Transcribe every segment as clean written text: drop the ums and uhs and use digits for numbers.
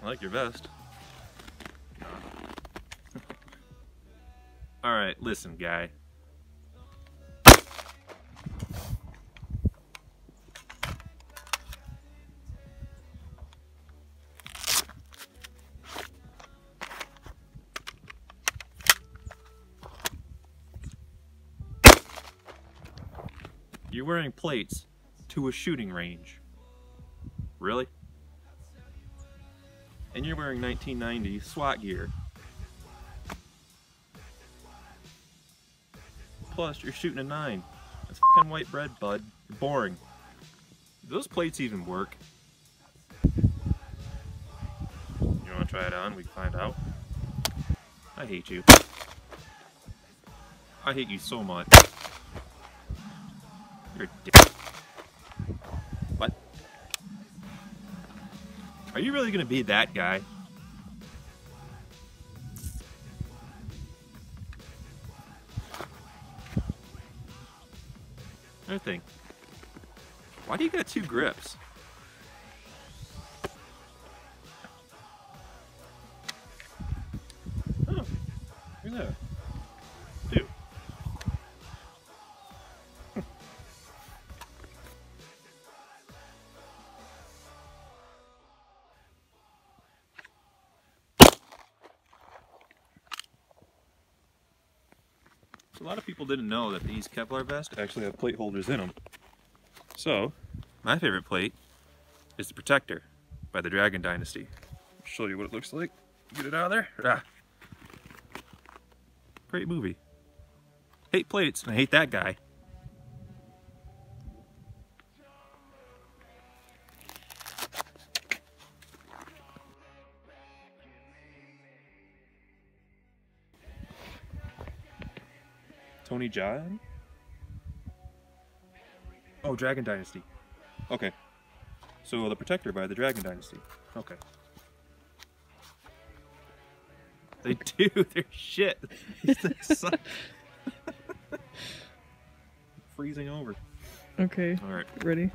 I like your vest. Alright, listen, guy. You're wearing plates to a shooting range. Really? And you're wearing 1990 SWAT gear. Plus, you're shooting a 9. That's f***ing white bread, bud. You're boring. Do those plates even work? You want to try it on? We can find out. I hate you. I hate you so much. You're a dick. What? Are you really gonna be that guy? Another thing. Why do you got 2 grips? Oh, look at that. 2. So a lot of people didn't know that these Kevlar vests actually have plate holders in them. So, my favorite plate is the Protector by the Dragon Dynasty. I'll show you what it looks like. Get it out of there. Ah. Great movie. Hate plates, and I hate that guy. Tony Jaa? Oh, Dragon Dynasty. Okay. So the Protector by the Dragon Dynasty. Okay. They do, they're shit. Freezing over. Okay. Alright. Ready?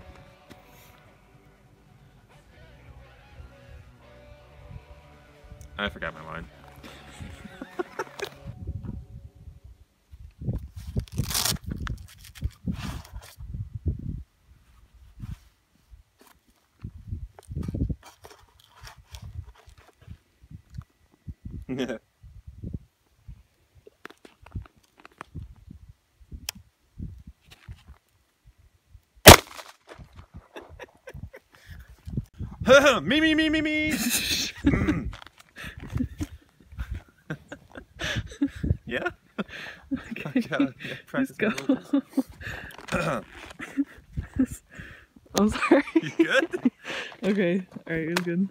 I forgot my line. Me. Yeah? Okay. Practice. Go. I'm sorry. You good? Okay. Alright, it was good.